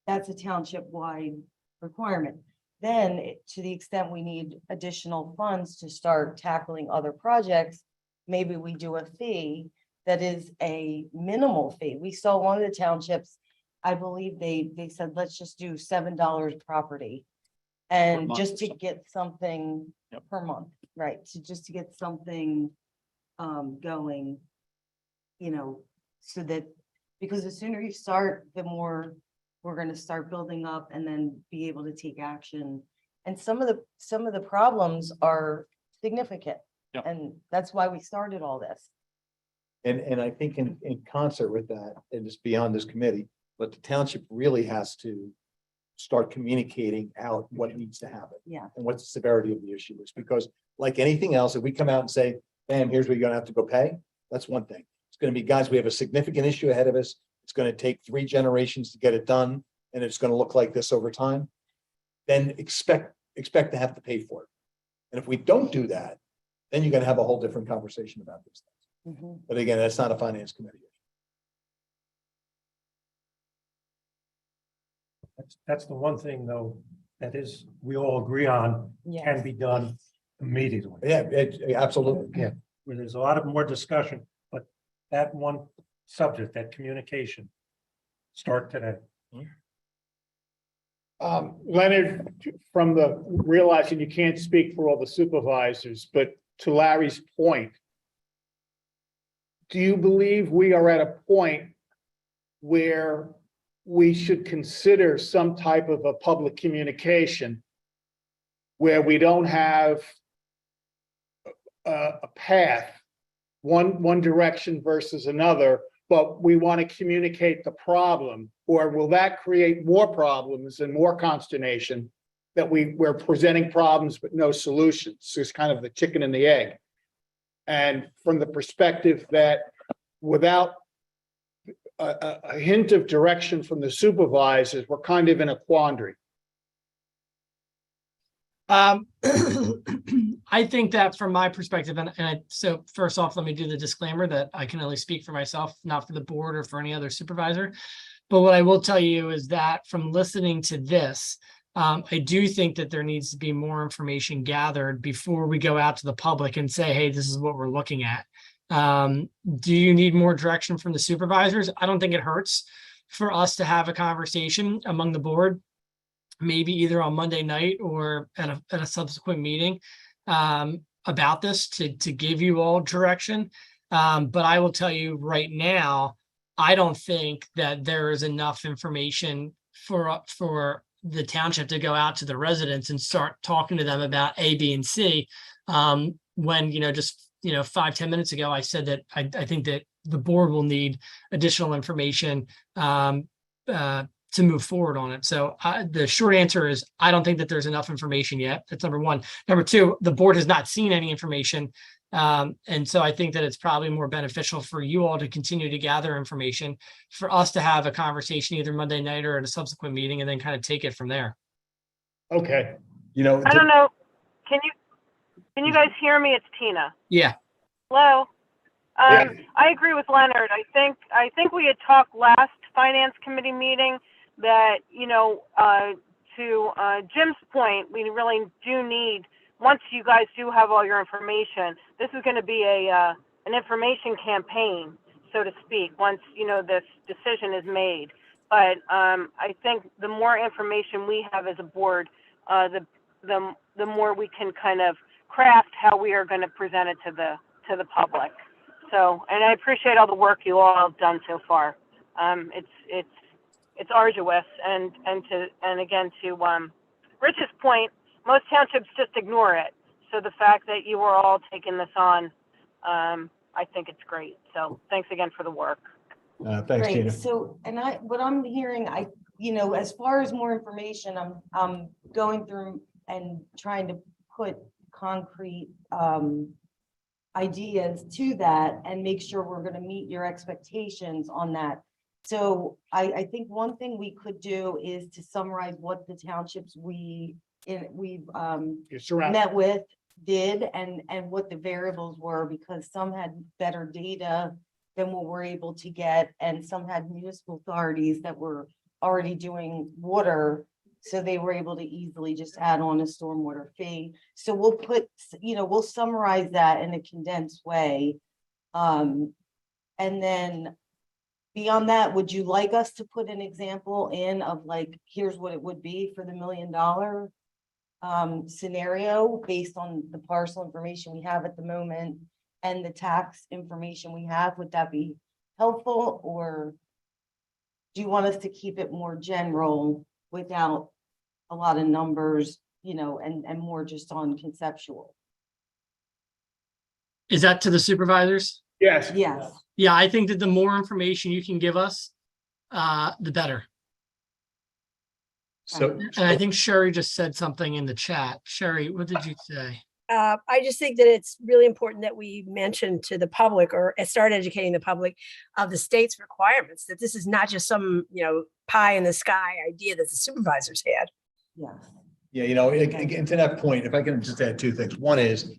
That's a township-wide requirement. Then, to the extent we need additional funds to start tackling other projects, maybe we do a fee that is a minimal fee. We saw one of the townships, I believe they said, let's just do $7 property. And month just or to something. get something Yep. per month, right? So just to get something going, so that, because the sooner you start, the more we're going to start building up and then be able to take action. And some of the problems are significant. Yep. And that's why we started all this. And I think in concert with that, and it's beyond this committee, but the township really has to start communicating out what needs to happen. Yeah. And what the severity of the issue is, because like anything else, if we come out and say, bam, here's what you're gonna have to go pay, that's one thing. It's gonna be, guys, we have a significant issue ahead of us. It's gonna take 3 generations to get it done, and it's gonna look like this over time. Then expect to have to pay for it. And if we don't do that, then you're gonna have a whole different conversation about these things. Mhm. But again, that's not a finance committee. That's the one thing, though, that is, we all agree on, Yes. can be done immediately. Yeah, absolutely. Yeah. Where there's a lot of more discussion, but that one subject, that communication, start today. Leonard, from the realizing you can't speak for all the supervisors, but to Larry's point, do you believe we are at a point where we should consider some type of a public communication where we don't have a path, one direction versus another, but we want to communicate the problem? Or will that create more problems and more consternation that we're presenting problems but no solutions. It's kind of the chicken and the egg. And from the perspective that without a hint of direction from the supervisors, we're kind of in a quandary. I think that from my perspective, so first off, let me do the disclaimer that I can only speak for myself, not for the board or for any other supervisor. But what I will tell you is that from listening to this, I do think that there needs to be more information gathered before we go out to the public and say, hey, this is what we're looking at. Do you need more direction from the supervisors? I don't think it hurts for us to have a conversation among the board, maybe either on Monday night or at a subsequent meeting about this to give you all direction. But I will tell you right now, I don't think that there is enough information for the township to go out to the residents and start talking to them about A, B, and C. When, just 5-10 minutes ago, I said that I think that the board will need additional information to move forward on it. So the short answer is I don't think that there's enough information yet. That's number one. Number two, the board has not seen any information. And so I think that it's probably more beneficial for you all to continue to gather information, for us to have a conversation either Monday night or at a subsequent meeting, and then kind of take it from there. Okay. I don't know. Can you guys hear me? It's Tina. Yeah. Hello. Yeah. I agree with Leonard. I think we had talked last finance committee meeting that, to Jim's point, we really do need, once you guys do have all your information, this is going to be an information campaign, so to speak, once, this decision is made. But I think the more information we have as a board, the more we can kind of craft how we are going to present it to the public. So, and I appreciate all the work you all have done so far. It's arduous, and again, to Rich's point, most townships just ignore it. So the fact that you are all taking this on, I think it's great. So thanks again for the work. Thanks, Great. Tina. So, what I'm hearing, as far as more information, I'm going through and trying to put concrete ideas to that and make sure we're going to meet your expectations on that. So I think one thing we could do is to summarize what the townships we've met with did and what the variables were, because some had better data than what we're able to get, and some had municipal authorities that were already doing water, so they were able to easily just add on a stormwater fee. So we'll we'll summarize that in a condensed way. And then beyond that, would you like us to put an example in of here's what it would be for the $1 million scenario based on the parcel information we have at the moment and the tax information we have? Would that be helpful, or do you want us to keep it more general without a lot of numbers, and more just on conceptual? Is that to the supervisors? Yes. Yes. Yeah, I think that the more information you can give us, the better. So, And I think Sherry just said something in the chat. Sherry, what did you say? I just think that it's really important that we mention to the public, or start educating the public of the state's requirements, that this is not just some, pie in the sky idea that the supervisors had. Yes. Yeah, again, to that point, if I can just add two things. One is,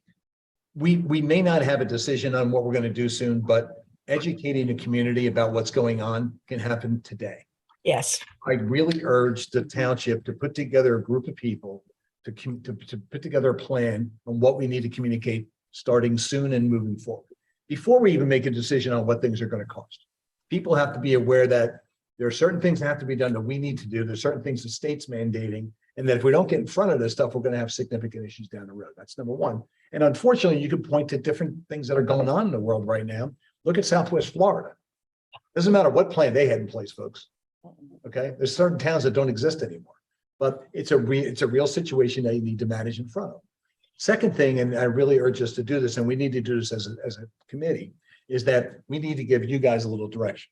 we may not have a decision on what we're going to do soon, but educating the community about what's going on can happen today. Yes. I really urge the township to put together a group of people to put together a plan on what we need to communicate starting soon and moving forward, before we even make a decision on what things are going to cost. People have to be aware that there are certain things that have to be done that we need to do. There's certain things the state's mandating, and that if we don't get in front of this stuff, we're going to have significant issues down the road. That's number one. And unfortunately, you can point to different things that are going on in the world right now. Look at Southwest Florida. Doesn't matter what plan they had in place, folks. Okay, there's certain towns that don't exist anymore, but it's a real situation that you need to manage in front of. Second thing, and I really urge us to do this, and we need to do this as a committee, is that we need to give you guys a little direction.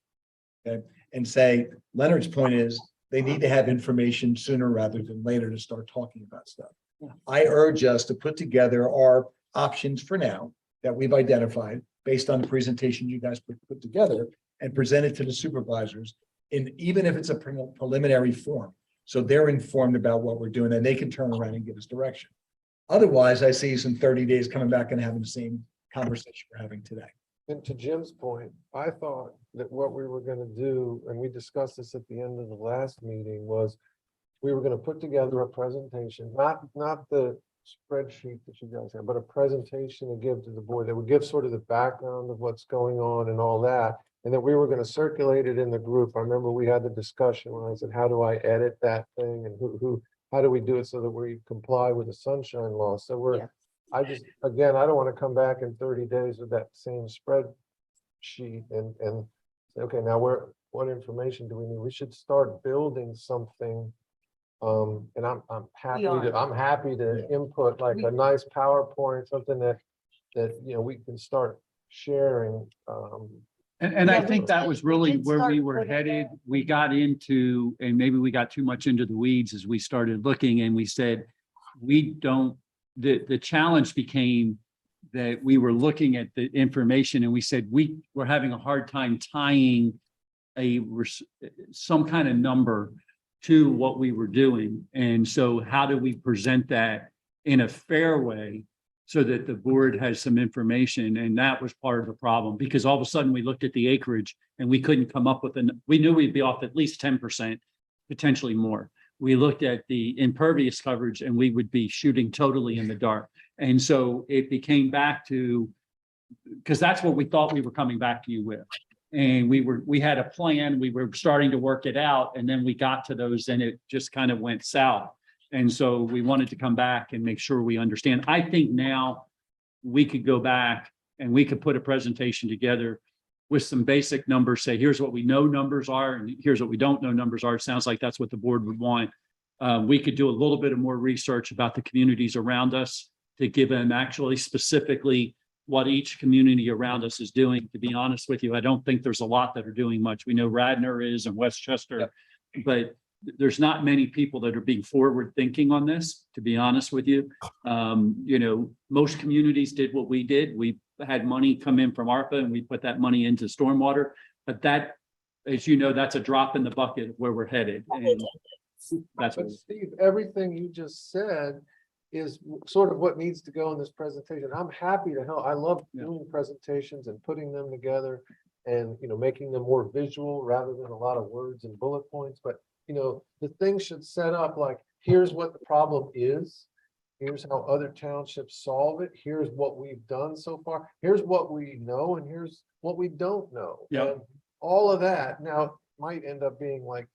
Okay, and say, Leonard's point is, They need to have information sooner rather than later to start talking about stuff. Yeah. I urge us to put together our options for now that we've identified based on the presentation you guys put together and present it to the supervisors in, even if it's a preliminary form. So they're informed about what we're doing and they can turn around and give us direction. Otherwise, I see us in 30 days coming back and having the same conversation we're having today. And to Jim's point, I thought that what we were gonna do, and we discussed this at the end of the last meeting, was we were gonna put together a presentation, not the spreadsheet that you guys have, but a presentation to give to the board that would give sort of the background of what's going on and all that. And that we were gonna circulate it in the group. I remember we had the discussion when I said, how do I edit that thing and how do we do it so that we comply with the sunshine law? So Yeah. I just, again, I don't want to come back in 30 days with that same spreadsheet and say, okay, now what information do we need? We should start building something. And I'm happy to input like a nice PowerPoint, something that we can start sharing. And I Yeah, think that was really did where we start were putting headed. that- We got into, and maybe we got too much into the weeds as we started looking and we said, we don't, the challenge became that we were looking at the information and we said, we were having a hard time tying some kind of number to what we were doing. And so how do we present that in a fair way so that the board has some information? And that was part of the problem, because all of a sudden we looked at the acreage and we couldn't come up with we knew we'd be off at least 10%, potentially more. We looked at the impervious coverage and we would be shooting totally in the dark. And so it became back to, because that's what we thought we were coming back to you with. And we had a plan, we were starting to work it out, and then we got to those and it just kind of went south. And so we wanted to come back and make sure we understand. I think now we could go back and we could put a presentation together with some basic numbers, say, here's what we know numbers are, and here's what we don't know numbers are. It sounds like that's what the board would want. We could do a little bit of more research about the communities around us to give them actually specifically what each community around us is doing. To be honest with you, I don't think there's a lot that are doing much. We know Radnor is and Westchester, but there's not many people that are being forward thinking on this, to be honest with you. Most communities did what we did. We had money come in from ARPA and we put that money into stormwater, but that, as you know, that's a drop in the bucket of where we're headed. And that's what. But Steve, everything you just said is sort of what needs to go in this presentation. I'm happy to help. I love doing presentations and putting them together and, making them more visual rather than a lot of words and bullet points. But, the thing should set up like, here's what the problem is. Here's how other townships solve it. Here's what we've done so far. Here's what we know and here's what we don't know. Yep. And all of that now might end up being like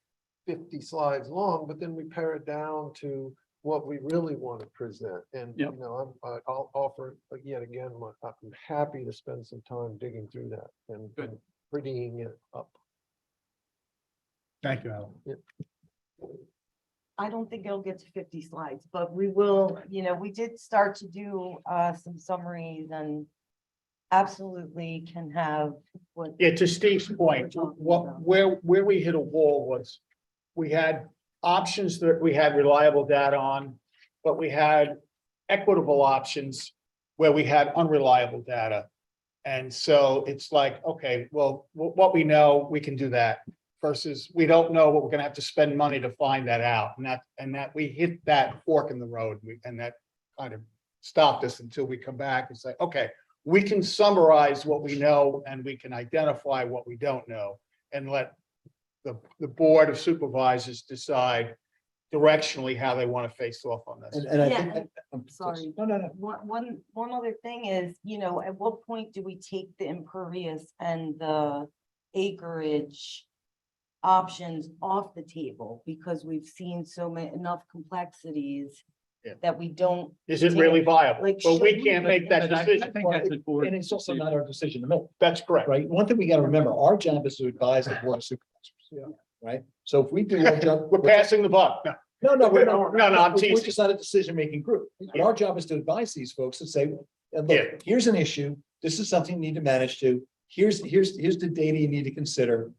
50 slides long, but then we pare it down to what we really want to present. And, Yep. I'll offer yet again, I'm happy to spend some time digging through that and prettying it up. Thank you, Alan. I don't think it'll get to 50 slides, but we will, we did start to do some summaries and absolutely can have what. Yeah, to Steve's point, where we hit a wall was, we had options that we had reliable data on, but we had equitable options where we had unreliable data. And so it's like, okay, well, what we know, we can do that, versus we don't know what we're gonna have to spend money to find that out. And that we hit that fork in the road, and that kind of stopped us until we come back and say, okay, we can summarize what we know and we can identify what we don't know and let the board of supervisors decide directionally how they want to face off on this. And I Yeah, think. sorry. No. One other thing is, at what point do we take the impervious and the acreage options off the table? Because we've seen enough complexities Yeah. that we don't. Is it really viable? Like, But we should we- can't make that But I decision. think that's a board. And it's also not our decision to make, That's correct. right? One thing we gotta remember, our job is to advise the board of supervisors. Right? So if we do our job. We're passing the buck. No, No, I'm we're teasing. just not a decision-making group. But our job is to advise these folks and say, Yeah. look, here's an issue. This is something you need to manage to. Here's the data you need to consider.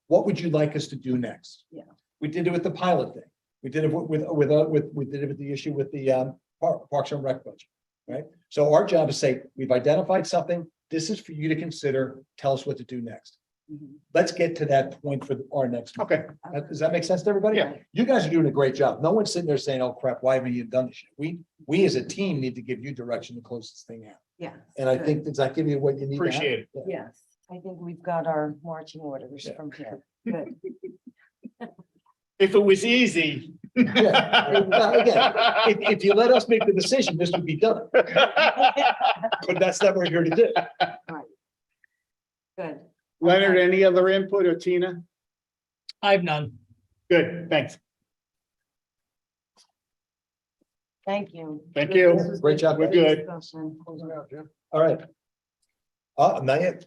What would you like us to do next? Yeah. We did it with the pilot thing. We did it we did it with the issue with the Parks and Rec budget, right? So our job is say, we've identified something, this is for you to consider, tell us what to do next. Let's get to that point for our next. Okay. Does that make sense to everybody? Yeah. You guys are doing a great job. No one's sitting there saying, oh crap, why haven't you done this yet? We as a team need to give you direction to close this thing out. Yeah. And I think, does that give you what you need? to have? Appreciate it. Yeah. Yes, I think we've got our marching orders Yeah. from here. Good. If it was easy. Yeah. Now, again, if you let us make the decision, this would be done. But that's not what we're here to do. Good. Leonard, any other input, or Tina? I have none. Good, thanks. Thank you. Thank you. This was Great job. We're good. discussion. All right. Not yet.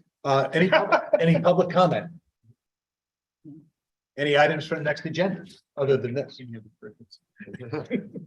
Any public comment? Any items for the next agenda, other than this?